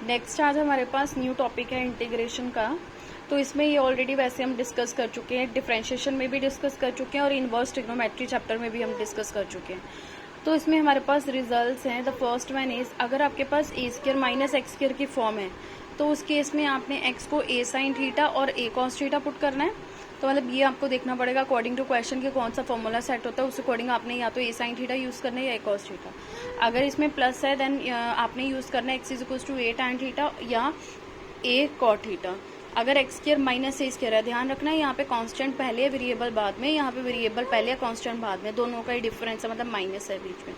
Next आज हमारे पास new topic है इंटीग्रेशन का। तो इसमें ये ऑलरेडी वैसे हम डिस्कस कर चुके हैं, डिफरेंशिएशन में भी डिस्कस कर चुके हैं और इनवर्स ट्रिग्नोमेट्री चैप्टर में भी हम डिस्कस कर चुके हैं। तो इसमें हमारे पास रिजल्ट्स हैं। द फर्स्ट वन इज, अगर आपके पास ए स्क्वायर माइनस एक्स स्क्वायर की फॉर्म है तो उस केस में आपने एक्स को ए साइन थीटा और ए कॉस थीटा पुट करना है। तो मतलब ये आपको देखना पड़ेगा अकॉर्डिंग टू क्वेश्चन के कौन सा फॉर्मूला सेट होता है, उस अकॉर्डिंग आपने या तो ए साइन थीटा यूज़ करना है या ए कॉस थीटा। अगर इसमें प्लस है देन आपने यूज़ करना है X is equals to A tan theta या ए कॉट थीटा। अगर एक्स स्क्वायर माइनस ए स्क्वायर है, ध्यान रखना है यहाँ पे कांस्टेंट पहले है वेरिएबल बाद में, यहाँ पे वेरिएबल पहले है कांस्टेंट बाद में, दोनों का ही डिफरेंस है, मतलब माइनस है बीच में।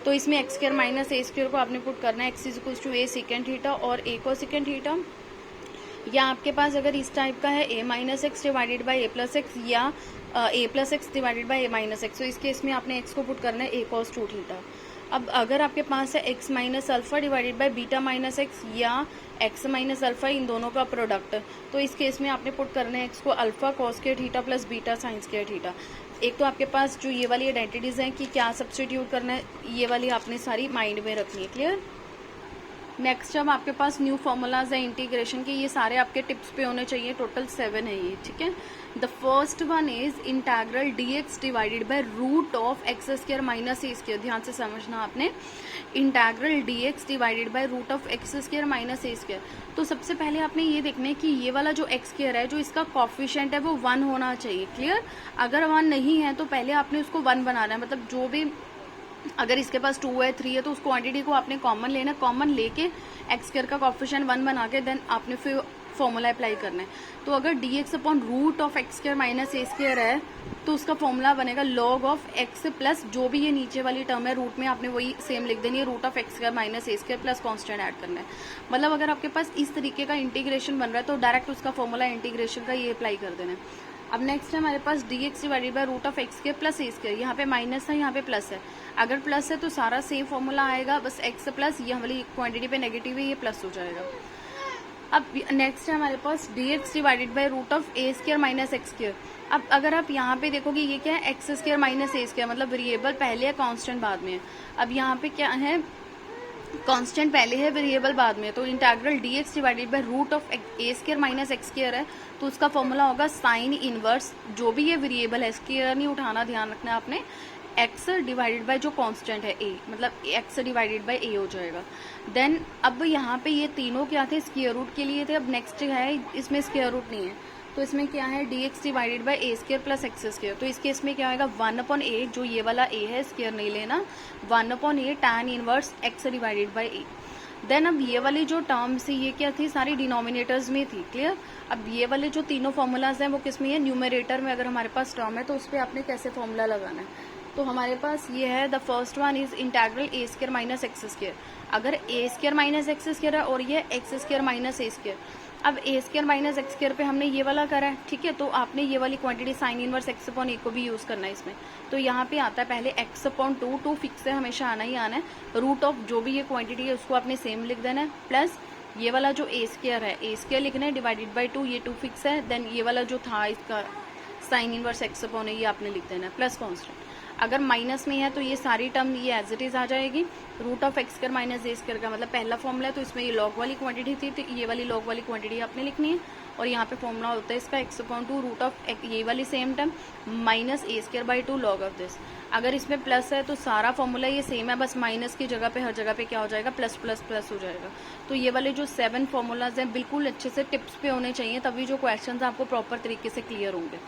तो इसमें एक्स स्क्वायर माइनस ए स्क्वायर को आपने पुट करना है X is equals to A second theta और ए को सेकेंड थीटा। या आपके पास अगर इस टाइप का है a minus x divided by a plus x या a plus x divided by a minus x, तो इस केस में आपने एक्स को पुट करना है ए कॉस टू थीटा। अब अगर आपके पास है x minus alpha divided by beta minus x या एक्स माइनस अल्फा, इन दोनों का प्रोडक्ट, तो इस केस में आपने पुट करना है एक्स को अल्फा कॉस के theta plus beta sine square theta. एक तो आपके पास जो ये वाली आइडेंटिटीज हैं कि क्या सब्स्टिट्यूट करना है, ये वाली आपने सारी माइंड में रखनी है। क्लियर। नेक्स्ट अब आपके पास न्यू फॉर्मूलाज है इंटीग्रेशन के, ये सारे आपके टिप्स पे होने चाहिए, टोटल 7 है ये, ठीक है। The first one is integral dx divided by root of x square minus A square. ध्यान से समझना आपने, integral dx divided by root of x square minus A square. तो सबसे पहले आपने ये देखना है कि ये वाला जो एक्स स्क्वायर है, जो इसका कॉफिशिएंट है वो 1 होना चाहिए। क्लियर। अगर 1 नहीं है तो पहले आपने उसको 1 बनाना है, मतलब जो भी, अगर इसके पास 2 है 3 है तो उस क्वांटिटी को आपने कॉमन लेना है, कॉमन लेके एक्स स्क्वायर का कॉफिशिएंट 1 बना के देन आपने फिर फॉर्मूला अप्लाई करना है। तो अगर dx upon root of x square minus A square है तो उसका फॉर्मूला बनेगा log ऑफ एक्स प्लस जो भी ये नीचे वाली टर्म है रूट में आपने वही सेम लिख देनी है, root of x square minus A square plus constant add करना है। मतलब अगर आपके पास इस तरीके का इंटीग्रेशन बन रहा है तो डायरेक्ट उसका फॉर्मूला इंटीग्रेशन का ये अप्लाई कर देना है। अब नेक्स्ट है हमारे पास dx divided by root of x square plus A square. यहाँ पे माइनस है, यहाँ पे प्लस है। अगर प्लस है तो सारा सेम फॉर्मूला आएगा, बस एक्स प्लस ये वाली क्वांटिटी पे नेगेटिव है, ये प्लस हो जाएगा। अब नेक्स्ट है हमारे पास dx divided by root of A square minus X square. अब अगर आप यहाँ पे देखोगे ये क्या है, एक्स स्क्वायर माइनस ए स्क्वायर, मतलब वेरिएबल पहले है कांस्टेंट बाद में है। अब यहाँ पे क्या है, कांस्टेंट पहले है वेरिएबल बाद में, तो integral dx divided by root of A square minus X square है, तो उसका फॉर्मूला होगा साइन इनवर्स जो भी ये वेरिएबल है, स्क्वायर नहीं उठाना, ध्यान रखना है आपने, एक्स डिवाइडेड बाय जो कांस्टेंट है ए, मतलब एक्स डिवाइडेड बाय ए हो जाएगा। देन अब यहाँ पे ये तीनों क्या थे, स्क्वायर रूट के लिए थे। अब नेक्स्ट है इसमें स्क्वायर रूट नहीं है, तो इसमें क्या है dx divided by A square plus x square. तो इसके इसमें क्या आएगा 1 अपॉन ए, जो ये वाला ए है स्क्वायर नहीं लेना, 1 upon A tan inverse X divided by A. Then अब ये वाली जो टर्म्स थी ये क्या थी, सारी डिनोमिनेटर्स में थी। क्लियर। अब ये वाले जो तीनों फॉर्मूलाज हैं वो किस में है, न्यूमरेटर में। अगर हमारे पास टर्म है तो उस पर आपने कैसे फॉर्मूला लगाना है, तो हमारे पास ये है, the first one is integral A square minus X square. अगर ए स्क्वायर माइनस एक्स स्क्वायर है और ये एक्स स्क्वायर माइनस ए स्क्वायर, अब ए स्क्वायर माइनस एक्स स्क्वायर पे हमने ये वाला करा है, ठीक है, तो आपने ये वाली quantity sine inverse x upon a को भी यूज करना है इसमें। तो यहाँ पे आता है पहले एक्स अपॉन टू फिक्स है, हमेशा आना ही आना है, रूट ऑफ जो भी ये क्वांटिटी है उसको आपने सेम लिख देना है, प्लस ये वाला जो ए स्क्वायर है, ए स्क्वायर लिखना है डिवाइडेड बाई 2, ये 2 फिक्स है, देन ये वाला जो था इसका साइन इनवर्स एक्स अपॉन है ये आपने लिख देना है, प्लस कॉन्स्टेंट। अगर माइनस में है तो ये सारी टर्म ये एज इट इज आ जाएगी, root of x square minus A square का मतलब पहला फॉर्मूला है, तो इसमें ये लॉग वाली क्वांटिटी थी तो ये वाली लॉग वाली क्वांटिटी आपने लिखनी है, और यहाँ पे फॉर्मूला होता है इसका एक्स अपॉन 2 रूट ऑफ ये वाली same term minus A square by 2 log of this. अगर इसमें प्लस है तो सारा फॉर्मूला ये सेम है, बस माइनस की जगह पे हर जगह पे क्या हो जाएगा, प्लस प्लस प्लस हो जाएगा। तो ये वाले जो 7 फॉर्मूलाज हैं बिल्कुल अच्छे से टिप्स पे होने चाहिए, तभी जो क्वेश्चन आपको प्रॉपर तरीके से क्लियर होंगे।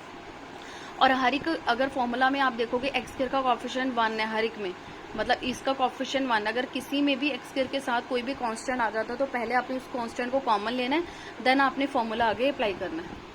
और हर एक अगर फॉर्मूला में आप देखोगे एक्स स्क्वायर का कॉफिशिएंट 1 है हर एक में, मतलब इसका कॉफिशिएंट 1, अगर किसी में भी एक्स स्क्वायर के साथ कोई भी कांस्टेंट आ जाता है तो पहले आपने उस कांस्टेंट को कॉमन लेना है, देन आपने फॉर्मूला आगे अप्लाई करना है।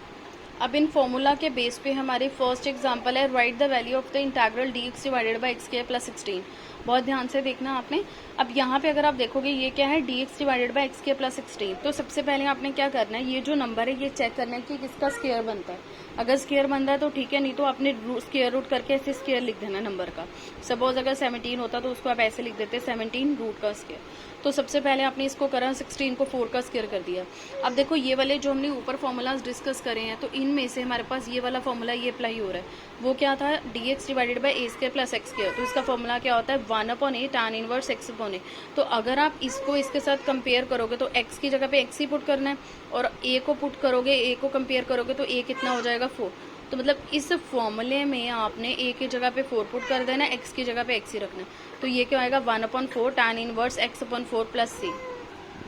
अब इन फॉर्मूला के बेस पे हमारी फर्स्ट एग्जांपल है, right the value of the integral dx divided bye x square plus 16। बहुत ध्यान से देखना आपने। अब यहाँ पे अगर आप देखोगे ये क्या है, dx divided bye x square plus 16। तो सबसे पहले आपने क्या करना है, ये जो नंबर है ये चेक करना है कि किसका स्क्वायर बनता है। अगर स्क्वायर बन रहा है तो ठीक है, नहीं तो आपने स्क्वायर रूट करके ऐसे स्क्वायर लिख देना नंबर का। सपोज अगर 17 होता तो उसको आप ऐसे लिख देते 17 रूट का स्क्वायर। तो सबसे पहले आपने इसको करा 16 को 4 का स्क्वायर कर दिया। अब देखो ये वाले जो हमने ऊपर फॉर्मूलाज डिस्कस करे हैं तो इनमें से हमारे पास ये वाला फॉर्मूला ये अप्लाई हो रहा है, वो क्या था, dx divided by A square plus x square. तो इसका फॉर्मूला क्या होता है 1 अपॉन ए tan इनवर्स x अपॉन ए। तो अगर आप इसको इसके साथ कंपेयर करोगे तो x की जगह पे x ही पुट करना है, और a को पुट करोगे, a को कंपेयर करोगे तो a कितना हो जाएगा 4। तो मतलब इस फॉर्मूले में आपने a की जगह पे 4 पुट कर देना, x की जगह पे x ही रखना है। तो ये क्या आएगा 1/4 tan inverse x upon 4 plus c।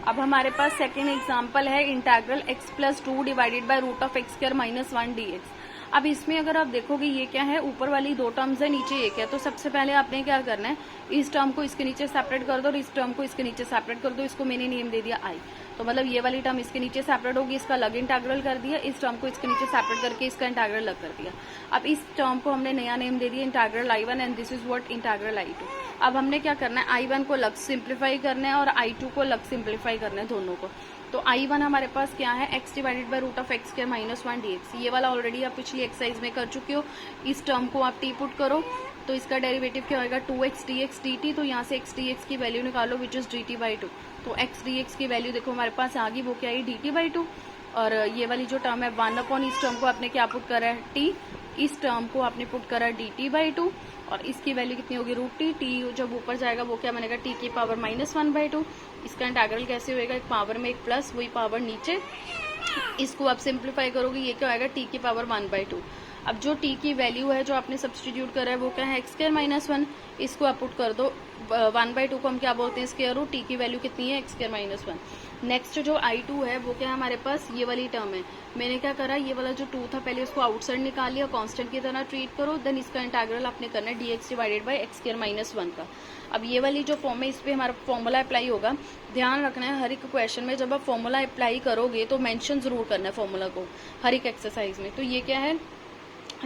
अब हमारे पास सेकेंड एग्जाम्पल है integral x+2 divided by root of x² - 1 dx। अब इसमें अगर आप देखोगे ये क्या है, ऊपर वाली 2 टर्म्स है, नीचे एक है। तो सबसे पहले आपने क्या करना है, इस टर्म को इसके नीचे सेपरेट कर दो और इस टर्म को इसके नीचे सेपरेट कर दो। इसको मैंने नेम दे दिया i। तो मतलब ये वाली टर्म इसके नीचे सेपरेट होगी, इसका अलग इंटीग्रल कर दिया, इस टर्म को इसके नीचे सेपरेट करके इसका इंटीग्रल अलग कर दिया। अब इस टर्म को हमने नया नेम दे दिया integral I1 and this is what integral I2। अब हमने क्या करना है, I1 को अलग सिंप्लीफाई करना है और I2 को अलग सिंप्लीफाई करना है, दोनों को। तो I1 हमारे पास क्या है, x divided by root of x² - 1 dx। ये वाला ऑलरेडी आप पिछली एक्सरसाइज में कर चुके हो। इस टर्म को आप t पुट करो तो इसका डेरिवेटिव क्या होगा 2x dx dt। तो यहाँ से x dx की वैल्यू निकालो विच इज dt/2। तो x dx की वैल्यू देखो हमारे पास आ गई, वो क्या है dt/2। और ये वाली जो टर्म है 1 अपॉन इस टर्म को आपने क्या पुट करा है t, इस टर्म को आपने पुट करा dt/2 और इसकी वैल्यू कितनी होगी √t। जब ऊपर जाएगा वो क्या बनेगा t की पावर -1/2। इसका इंटीग्रल कैसे होएगा, एक पावर में एक प्लस, वही पावर नीचे। इसको आप सिंप्लीफाई करोगे ये क्या होएगा t की पावर 1/2। अब जो t की वैल्यू है जो आपने सब्सटीट्यूट करा है वो क्या है x² - 1। इसको आप पुट कर दो, 1/2 को हम क्या बोलते हैं स्क्वायर रूट, t की वैल्यू कितनी है x² - 1। नेक्स्ट जो I2 है वो क्या है हमारे पास, ये वाली टर्म है। मैंने क्या करा, ये वाला जो 2 था पहले उसको आउटसाइड निकाल लिया, कांस्टेंट की तरह ट्रीट करो, देन इसका इंटीग्रल आपने करना है dx डिवाइडेड बाय x² - 1 का। अब ये वाली जो फॉर्म है इस पे हमारा फॉर्मूला अप्लाई होगा। ध्यान रखना है हर एक क्वेश्चन में जब आप फॉर्मूला अप्लाई करोगे तो मेंशन जरूर करना है फॉर्मूला को हर एक एक्सरसाइज में। तो ये क्या है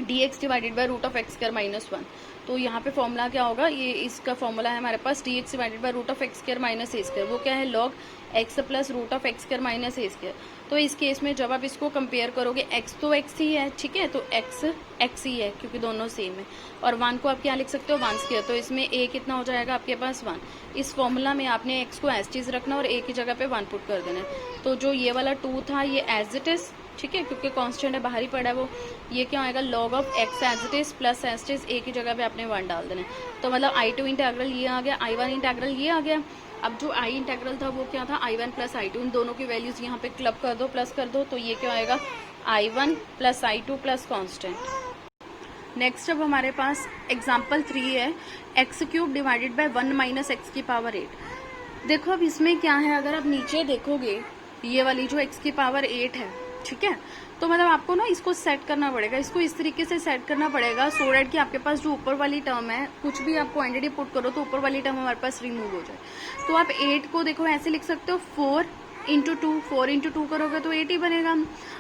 dx divided by root of x² - 1। तो यहाँ पे फॉर्मूला क्या होगा, ये इसका फॉर्मूला है हमारे पास dx divided by root of x² - a²। वो क्या है log x plus root of x² - a²। तो इस केस में जब आप इसको कंपेयर करोगे x तो x ही है, ठीक है, तो x ही है क्योंकि दोनों सेम है। और 1 को आप क्या लिख सकते हो 1²। तो इसमें a कितना हो जाएगा आपके पास 1। इस फॉर्मूला में आपने x को एज चीज रखना और a की जगह पे 1 पुट कर देना है। तो जो ये वाला 2 था ये एज इट इज, ठीक है, क्योंकि कांस्टेंट है बाहर ही पड़ा है वो। ये क्या आएगा log of x as it is plus as it is a की जगह पे आपने 1 डाल देना है। तो मतलब I2 इंटीग्रल ये आ गया, I1 इंटीग्रल ये आ गया। अब जो I इंटीग्रल था वो क्या था I1 प्लस I2, इन दोनों की वैल्यूज यहाँ पे क्लब कर दो, प्लस कर दो। तो ये क्या आएगा I1 plus I2 plus constant. Next अब हमारे पास एग्जाम्पल 3 है x³ डिवाइडेड बाय 1 - x की पावर 8। देखो अब इसमें क्या है, अगर आप नीचे देखोगे ये वाली जो x की पावर 8 है, ठीक है, तो मतलब आपको ना इसको सेट करना पड़ेगा, इसको इस तरीके से सेट करना पड़ेगा सो डेट कि आपके पास जो ऊपर वाली टर्म है कुछ भी आप क्वांटिटी पुट करो तो ऊपर वाली टर्म हमारे पास रिमूव हो जाए। तो आप 8 को देखो ऐसे लिख सकते हो 4 × 2, 4 × 2 करोगे तो 8 ही बनेगा।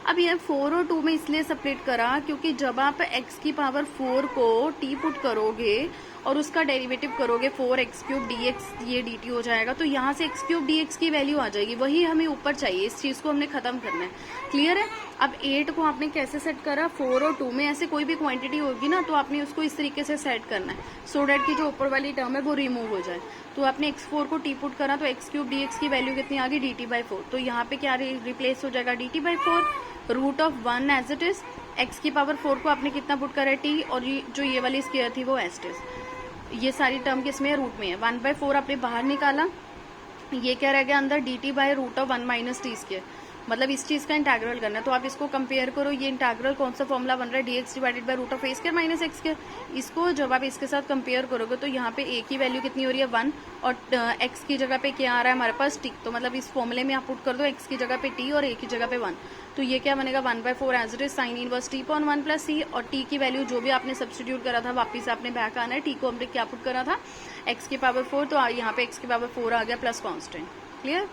अब ये 4 और 2 में इसलिए सेपरेट करा क्योंकि जब आप x की पावर 4 को t पुट करोगे और उसका डेरिवेटिव करोगे 4x³ dx, ये dt हो जाएगा। तो यहाँ से x³ dx की वैल्यू आ जाएगी, वही हमें ऊपर चाहिए, इस चीज को हमने खत्म करना है। क्लियर है। अब 8 को आपने कैसे सेट करा, 4 और 2 में ऐसे कोई भी क्वांटिटी होगी ना तो आपने उसको इस तरीके से सेट करना है सो डेट की जो ऊपर वाली टर्म है वो रिमूव हो जाए। तो आपने x4 को t पुट करा तो x³ dx की वैल्यू कितनी आ गई dt/4। तो यहाँ पे क्या रिप्लेस हो जाएगा dt/4, root of 1 as it is, x की पावर 4 को आपने कितना पुट करा है t, और जो ये वाली स्क्वायर थी वो एज इट इज। ये सारी टर्म किसमें है, रूट में है। 1/4 आपने बाहर निकाला, ये क्या रह गया अंदर dt/रूट ऑफ 1 - t²। मतलब इस चीज का इंटीग्रल करना है। तो आप इसको कंपेयर करो, ये इंटीग्रल कौन सा फॉर्मूला बन रहा है dx divided by root of a² - x²। इसको जब आप इसके साथ कंपेयर करोगे तो यहाँ पे a की वैल्यू कितनी हो रही है 1 और x की जगह पे क्या आ रहा है हमारे पास t। तो मतलब इस फॉर्मूले में आप पुट कर दो x की जगह पे t और a की जगह पे 1। तो ये क्या बनेगा 1/4 as it is sine inverse t upon 1 plus c, और t की वैल्यू जो भी आपने सब्सटीट्यूट करा था वापिस आपने बैक आना है। t को हमने क्या पुट करा था x की पावर 4, तो यहाँ पे x की पावर 4 आ गया प्लस कॉन्स्टेंट। क्लियर।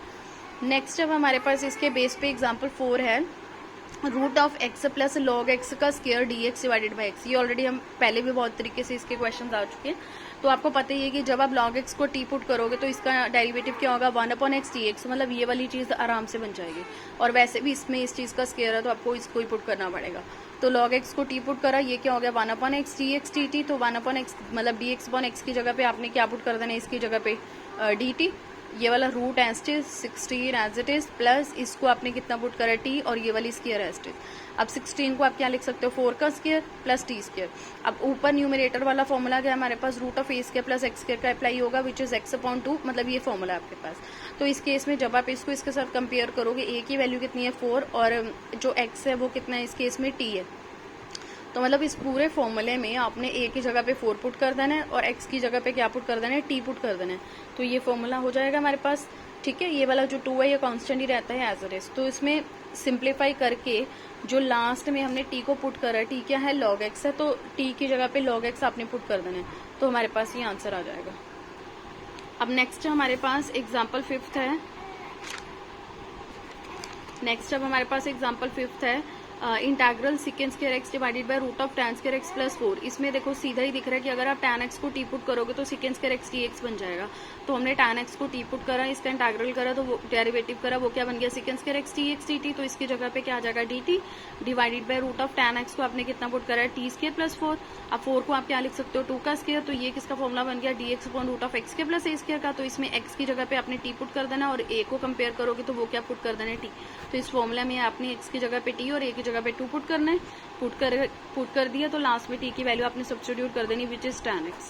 नेक्स्ट अब हमारे पास इसके बेस पे एग्जाम्पल 4 है root of x plus log x का square dx divided by x। ये ऑलरेडी हम पहले भी बहुत तरीके से इसके क्वेश्चंस आ चुके हैं, तो आपको पता ही है कि जब आप log x को t पुट करोगे तो इसका डेरिवेटिव क्या होगा 1/x dx। मतलब ये वाली चीज आराम से बन जाएगी, और वैसे भी इसमें इस चीज का स्क्वायर है तो आपको इसको ही पुट करना पड़ेगा। तो log x को t पुट करा, ये क्या हो गया 1/x dx dt। तो 1/x मतलब dx/x की जगह पे आपने क्या पुट कर देना, इसकी जगह पे dt। ये वाला root as it is 16 as it is, plus इसको आपने कितना पुट करा टी, और ये वाली स्क्वायर एज इट इज। अब 16 को आप क्या लिख सकते हो 4 का स्क्वायर प्लस टी स्क्वायर। अब ऊपर न्यूमरेटर वाला फॉर्मूला क्या है हमारे पास, root of A square plus x square का अप्लाई होगा, विच इज x अपॉन 2, मतलब ये फॉर्मूला है आपके पास। तो इस केस में जब आप इसको इसके साथ कंपेयर करोगे, ए की वैल्यू कितनी है 4, और जो x है वो कितना है इस केस में t है। तो मतलब इस पूरे फॉर्मूले में आपने ए की जगह पे 4 पुट कर देना है, और एक्स की जगह पे क्या पुट कर देना है, टी पुट कर देना है। तो ये फॉर्मूला हो जाएगा हमारे पास, ठीक है। ये वाला जो 2 है ये कांस्टेंट ही रहता है एज इट इज। तो इसमें सिंप्लीफाई करके जो लास्ट में हमने टी को पुट करा, टी क्या है log x है, तो टी की जगह पे log x आपने पुट कर देना है, तो हमारे पास ये आंसर आ जाएगा। अब नेक्स्ट हमारे पास एग्जाम्पल 5th है। नेक्स्ट अब हमारे पास एग्जाम्पल 5th है, integral secant square x divided by root of tan square x plus 4। इसमें देखो सीधा ही दिख रहा है कि अगर आप tan x को t पुट करोगे तो सिकेंड स्क्वायर एक्स dx बन जाएगा। तो हमने tan x को t पुट करा, इसका इंटेग्रल करा, तो वो डेरिवेटिव करा, वो क्या बन गया secant square x dx dt। तो इसकी जगह पे क्या आ जाएगा dt divided by root of tan x को आपने कितना पुट करा है t स्क्वायर प्लस 4। अब 4 को आप क्या लिख सकते हो 2 का स्क्वायर, तो ये किसका फॉर्मूला बन गया dx upon root of x square plus a square का। तो इसमें x की जगह पे आपने t पुट कर देना, और a को कंपेयर करोगे तो वो क्या पुट कर देना है t। तो इस फॉर्मूला में आपने x की जगह पे t और a की जगह पे 2 पुट करना है। पुट कर दिया, तो लास्ट में t की वैल्यू आपने सब्स्टिट्यूट कर देनी, विच इज tan x।